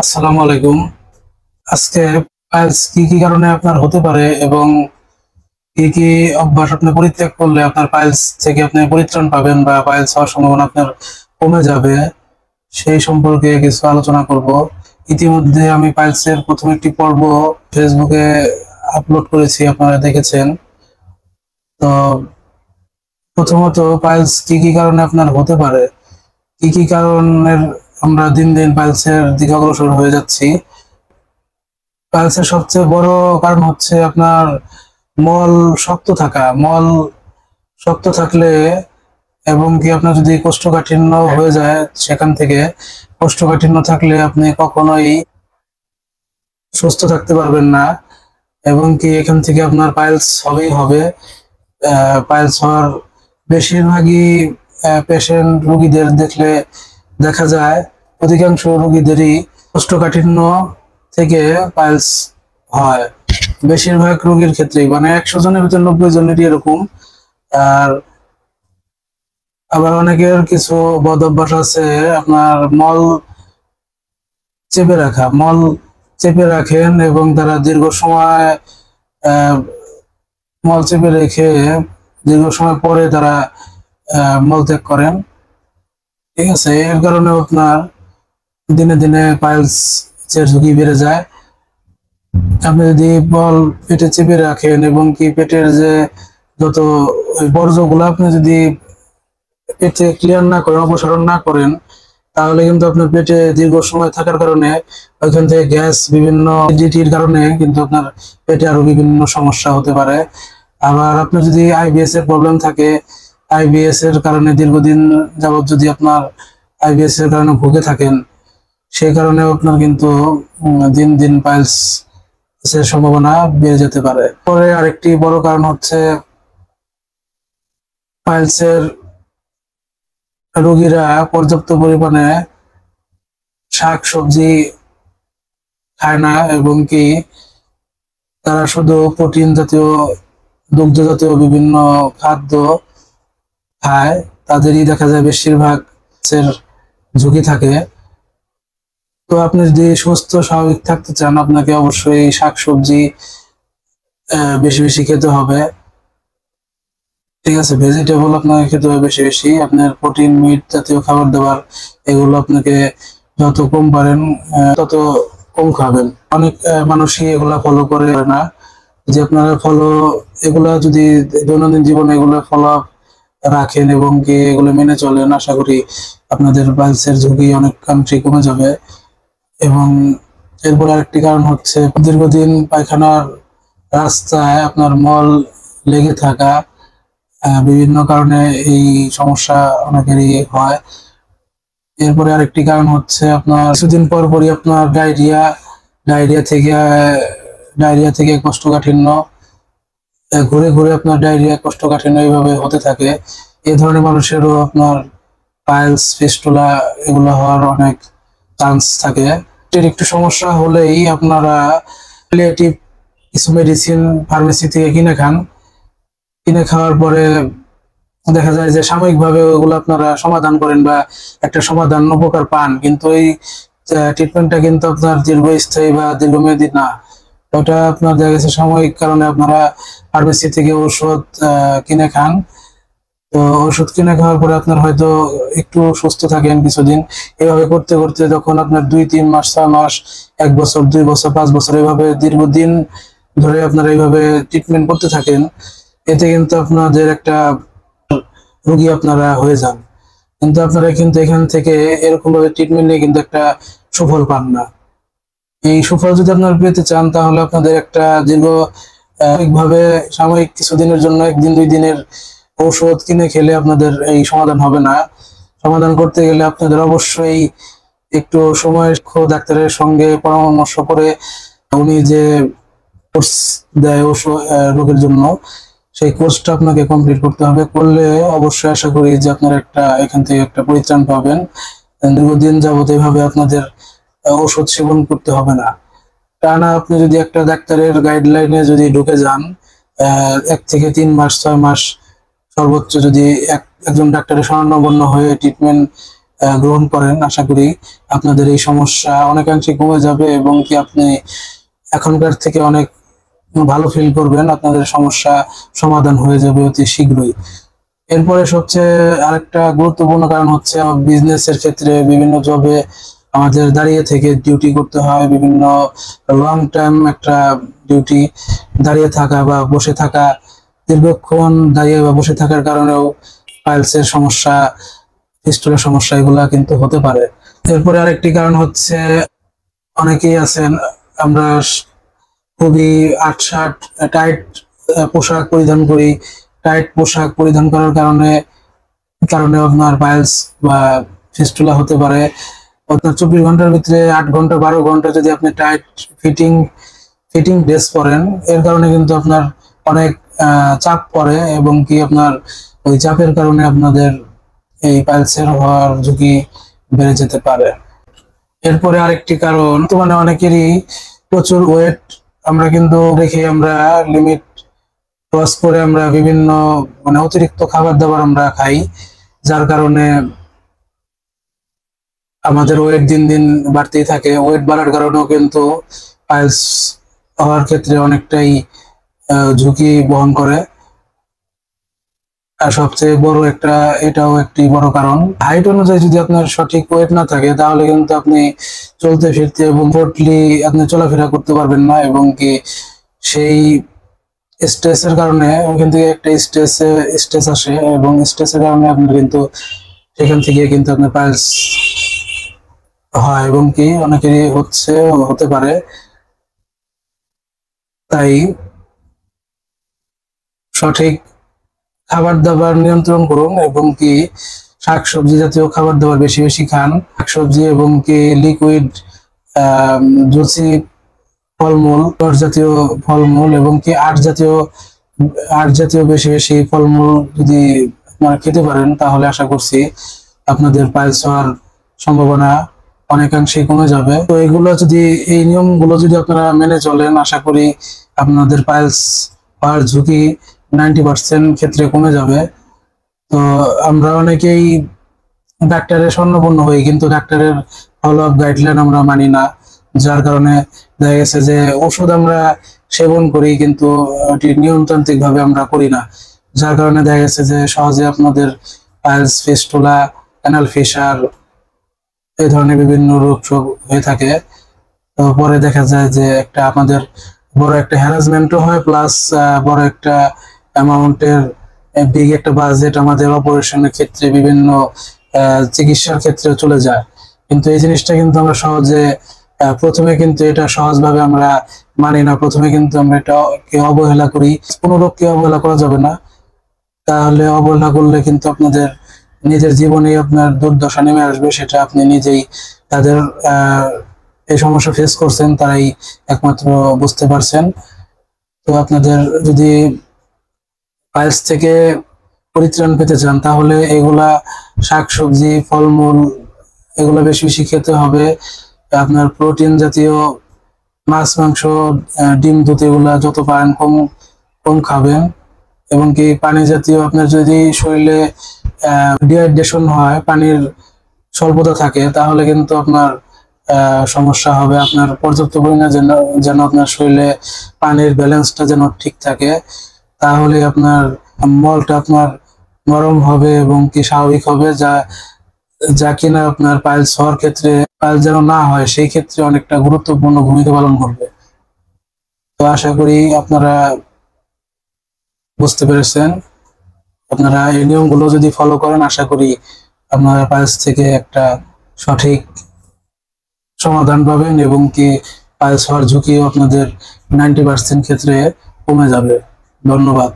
আসসালামু আলাইকুম। আজকে পাইলস কি কি কারণে আপনার হতে পারে এবং কি কি অভ্যাস আপনি পরিত্যাগ করলে আপনার পাইলস থেকে আপনি পরিত্রাণ পাবেন বা পাইলস হওয়ার সম্ভাবনা আপনার কমে যাবে, সেই সম্পর্কে কিছু আলোচনা করব। ইতিমধ্যে আমি পাইলসের প্রথম একটি পর্ব ফেসবুকে আপলোড করেছি, আপনারা দেখেছেন। তো প্রথমত পাইলস কি কি কারণে আপনার হতে পারে, কি কি কারণের আমরা দিন দিন পাইলসের দিকে অগ্রসর হয়ে যাচ্ছি। পাইলসের সবচেয়ে বড় কারণ হচ্ছে আপনার মল শক্ত থাকা। মল শক্ত থাকলে এবং কি আপনার যদি কোষ্ঠকাঠিন্য হয়ে যায়, সেখান থেকে কোষ্ঠকাঠিন্য থাকলে আপনি কখনোই সুস্থ থাকতে পারবেন না এবং কি এখান থেকে আপনার পাইলস হবেই হবে। পাইলস হওয়ার বেশিরভাগই পেশেন্ট রোগীদের দেখলে দেখা যায় অধিকাংশ রোগীদেরই কোষ্ঠকাঠিন্য থেকে পাইলস হয়। বেশিরভাগ রোগীর ক্ষেত্রেই, মানে 100 জনের ভিতর 90 জনেরই এরকম। আর আবার অনেকের কিছু বদ অভ্যাস আছে, আপনার মল চেপে রাখা। মল চেপে রাখেন এবং তারা দীর্ঘ সময় আহ, মল চেপে রেখে দীর্ঘ সময় পরে তারা মলত্যাগ করেন। ঠিক আছে, এর কারণে আপনার দিনে দিনে পাইলস এর ঝুঁকি বেড়ে যায়। আপনি যদি বল পেটে চেপে রাখেন এবং কি পেটের যে যত ওই বর্জ্যগুলো আপনি যদি পেটে ক্লিয়ার না করেন, অপসারণ না করেন, তাহলে কিন্তু আপনার পেটে দীর্ঘ সময় থাকার কারণে ওইখান থেকে গ্যাস, বিভিন্ন অ্যাসিডিটির কারণে কিন্তু আপনার পেটে আরো বিভিন্ন সমস্যা হতে পারে। আবার আপনার যদি আইবিএস এর প্রবলেম থাকে, আইবিএস এর কারণে দীর্ঘদিন যাবত যদি আপনার আইবিএস এর কারণে ভুগে থাকেন, সেই কারণে আপনার কিন্তু দিন দিন পাইলস এর সম্ভাবনা বেড়ে যেতে পারে। পরে আরেকটি বড় কারণ হচ্ছে পাইলসের রোগীরা পর্যাপ্ত পরিমাণে শাক সবজি খায় না এবং কি তারা শুধু প্রোটিন জাতীয়, দুগ্ধ জাতীয় বিভিন্ন খাদ্য খায়। তাদেরই দেখা যায় বেশিরভাগ এর ঝুঁকি থাকে। তো আপনি যদি সুস্থ স্বাভাবিক থাকতে চান, আপনাকে অবশ্যই শাকসবজি বেশি বেশি খেতে হবে। ঠিক আছে, ভেজিটেবল আপনাকে খেতে হবে বেশি বেশি। আপনার প্রোটিন, মিট জাতীয় খাবার দাবার এগুলো আপনাকে যত কম পারেন তত কম খাবেন। অনেক মানুষই এগুলা ফলো করে না। যে আপনারা ফলো, এগুলা যদি দৈনন্দিন জীবনে এগুলো ফলো রাখেন এবং কি এগুলো মেনে চলেন, আশা করি আপনাদের পালসের ঝুঁকি অনেকাংশে কমে যাবে। এবং এরপর আরেকটি কারণ হচ্ছে দীর্ঘদিন পায়খানার রাস্তায় আপনার মল লেগে থাকা। বিভিন্ন কারণে এই সমস্যা অনেকেরই হয়। এরপরে আরেকটি কারণ হচ্ছে আপনার কিছুদিন পর পরই আপনার ডায়রিয়া, ডায়রিয়া থেকে ডায়রিয়া থেকে কোষ্ঠকাঠিন্য, ঘুরে ঘুরে আপনার ডায়রিয়া কোষ্ঠকাঠিন্য এইভাবে হতে থাকে। এই ধরনের মানুষেরও আপনার পাইলস, ফিস্টুলা এগুলো হওয়ার অনেক চান্স থাকে। এর একটু সমস্যা হলেই আপনারা প্যালিয়েটিভ কিছু মেডিসিন ফার্মেসি থেকে কিনে খান। কিনে খাওয়ার পরে দেখা যায় যে সাময়িকভাবে ওগুলো আপনারা সমাধান করেন বা একটা সমাধান উপকার পান, কিন্তু এই ট্রিটমেন্টটা কিন্তু আপনার দীর্ঘস্থায়ী বা দীর্ঘমেয়াদী না। ওটা আপনার দেখা গেছে সাময়িক কারণে আপনারা ফার্মেসি থেকে ওষুধ কিনে খান। তো ওষুধ কিনে খাওয়ার পরে আপনার হয়তো একটু সুস্থ থাকেন কিছুদিন। এভাবে করতে করতে যখন আপনার 2-3 মাস, 6 মাস, 1 বছর, 2 বছর, 5 বছর এভাবে দীর্ঘদিন ধরে আপনারা এইভাবে ট্রিটমেন্ট করতে থাকেন, এতে কিন্তু আপনাদের একটা রোগী আপনারা হয়ে যান। কিন্তু আপনারা কিন্তু এখান থেকে এরকম ভাবে ট্রিটমেন্ট নিয়ে কিন্তু একটা সুফল পান না। এই সুফল যদি আপনারা পেতে চান, তাহলে আপনাদের একটা দীর্ঘ ভাবে সাময়িক কিছুদিনের জন্য 1 দিন 2 দিনের ঔষধ কিনে খেলে আপনাদের এই সমাধান হবে না। সমাধান করতে গেলে আপনাদের অবশ্যই একটু সময় ডাক্তারের সঙ্গে পরামর্শ করে উনি যে কোর্স দেয় ওষুধ রোগের জন্য, সেই কোর্সটা আপনাকে কমপ্লিট করতে হবে। করলে অবশ্যই আশা করি যে আপনারা একটা এখান থেকে একটা পরিত্রাণ পাবেন। দীর্ঘদিন যাবত এইভাবে আপনাদের ওষুধ সেবন করতে হবে না। টানা আপনি যদি একটা ডাক্তারের গাইডলাইনে যদি ঢুকে যান, 1 থেকে 3 মাস, 6 মাস সর্বোচ্চ যদি একজন ডাক্তারের শরণাপন্ন হয়ে ট্রিটমেন্ট গ্রহণ করেন, আশা করি আপনাদের এই সমস্যা অনেকাংশে কমে যাবে এবং কি আপনি এখনকার থেকে অনেক ভালো ফিল করবেন, আপনাদের সমস্যা সমাধান হয়ে যাবে অতি শীঘ্রই। এরপরে সবচেয়ে আরেকটা গুরুত্বপূর্ণ কারণ হচ্ছে বিজনেসের ক্ষেত্রে বিভিন্ন জবে আমাদের দাঁড়িয়ে থেকে ডিউটি করতে হয়, বিভিন্ন লং টাইম একটা ডিউটি, দাঁড়িয়ে থাকা বা বসে থাকা, দীর্ঘক্ষণ দাঁড়িয়ে বা বসে থাকার কারণেও পাইলসের সমস্যা, ফিস্টুলার সমস্যা এগুলা কিন্তু হতে পারে। এরপরে আরেকটি কারণ হচ্ছে অনেকেই আছেন আমরা খুবই আটসাট টাইট পোশাক পরিধান করি, টাইট পোশাক পরিধান করার কারণে কারণে আপনার পাইলস বা ফিস্টুলা হতে পারে। আপনার 24 ঘন্টার ভিতরে 8 ঘন্টা 12 ঘন্টা যদি আপনি টাইট ফিটিং ফিটিং ড্রেস পরেন, এর কারণে কিন্তু আপনার অনেক চাপ পড়ে এবং কি আপনার ওই চাপের কারণে আপনাদের এই পাইলসের হওয়ার ঝুঁকি বেড়ে যেতে পারে। এরপরে আরেকটি কারণ, তো মানে অনেকেরই প্রচুর ওয়েট, আমরা কিন্তু রেখে আমরা লিমিট ক্রস করে আমরা বিভিন্ন মানে অতিরিক্ত খাবার দাবার আমরা খাই, যার কারণে আমাদের ওয়েট দিন দিন বাড়তেই থাকে। ওয়েট বাড়ার কারণেও কিন্তু পাইলস হওয়ার ক্ষেত্রে অনেকটাই ঝুঁকি বহন করে। আর সবচেয়ে বড় একটা, এটাও একটি বড় কারণ, হাইট অনুযায়ী যদি আপনার সঠিক ওয়েট না থাকে তাহলে কিন্তু আপনি চলতে ফিরতে এবং কমফোর্টলি আপনি চলাফেরা করতে পারবেন না এবং কি সেই স্ট্রেসের কারণে ওখান থেকে একটা স্ট্রেস আসে এবং স্ট্রেসের কারণে আপনার কিন্তু সেখান থেকে কিন্তু আপনার পাইলস হয় এবং কি অনেকেরই হতে পারে। তাই সঠিক খাবার দাবার নিয়ন্ত্রণ করুন এবং কি শাকসবজি জাতীয় খাবার দাবার বেশি বেশি খান, শাকসবজি এবং কি লিকুইড জুসি ফলমূল, রস জাতীয় ফলমূল এবং কি আট জাতীয় বেশি বেশি ফলমূল যদি আপনারা খেতে পারেন তাহলে আশা করছি আপনাদের পাইলস হওয়ার সম্ভাবনা অনেকাংশেই কমে যাবে। তো এই নিয়মগুলো যদি আপনারা মেনে চলেন, আশা করি আপনাদের পাইলস হওয়ার ঝুঁকি 90% ক্ষেত্রে কমে যাবে। তো আমরা অনেকেই ডাক্তারের শরণাপন্ন হই, কিন্তু ডাক্তারের ফলো আপ গাইডলাইন আমরা মানি না, যার কারণে দেখা গেছে যে ওষুধ আমরা সেবন করি কিন্তু ওটি নিয়মতান্ত্রিক ভাবে আমরা করি না, যার কারণে দেখা গেছে যে সহজে আপনাদের পাইলস, ফিস্টুলা, অ্যানাল ফিশার এই ধরনের বিভিন্ন রোগ হয়ে থাকে। তো পরে দেখা যায় যে আমাদের বড় একটা হ্যারাসমেন্টও হয়, প্লাস বড় একটা অ্যামাউন্টের বিগ একটা বাজেট আমাদের অপারেশনের ক্ষেত্রে, বিভিন্ন চিকিৎসার ক্ষেত্রে চলে যায়। কিন্তু এই জিনিসটা কিন্তু আমরা সহজে প্রথমে কিন্তু এটা সহজভাবে আমরা মানি না, প্রথমে কিন্তু আমরা এটাকে অবহেলা করি। কোনো রোগকে অবহেলা করা যাবে না, তাহলে অবহেলা করলে কিন্তু আপনাদের নিজের জীবনে আপনার দুর্দশা নেমে আসবে, সেটা আপনি নিজেই তাদের এই সমস্যা ফেস করছেন তারাই একমাত্র বুঝতে পারছেন। তো আপনাদের যদি পাইলস থেকে পরিত্রাণ পেতে চান তাহলে এগুলা শাকসবজি, ফলমূল এগুলো বেশি বেশি খেতে হবে। আপনার প্রোটিন জাতীয় মাছ, মাংস, ডিম, দুধ এগুলা যত পারেন কম কম খাবেন এবং কি পানি জাতীয়, আপনার যদি শরীরে ডিহাইড্রেশন হয়, পানির স্বল্পতা থাকে, তাহলে কিন্তু আপনার সমস্যা হবে। আপনার পর্যাপ্ত পরিমাণে যেন আপনার শরীরে পানির ব্যালেন্সটা যেন ঠিক থাকে, তাহলে আপনার মলটা আপনার নরম হবে এবং কি স্বাভাবিক হবে, যা যা কিনা আপনার পাইলস হওয়ার ক্ষেত্রে, পাইলস যেন না হয় সেই ক্ষেত্রে অনেকটা গুরুত্বপূর্ণ ভূমিকা পালন করবে। তো আশা করি আপনারা বুঝতে পেরেছেন। আপনারা এই নিয়মগুলো যদি ফলো করেন, আশা করি আপনারা পাইলস থেকে একটা সঠিক সমাধান পাবেন এবং কি পাইলস হওয়ার ঝুঁকিও আপনাদের 90% ক্ষেত্রে কমে যাবে। ধন্যবাদ।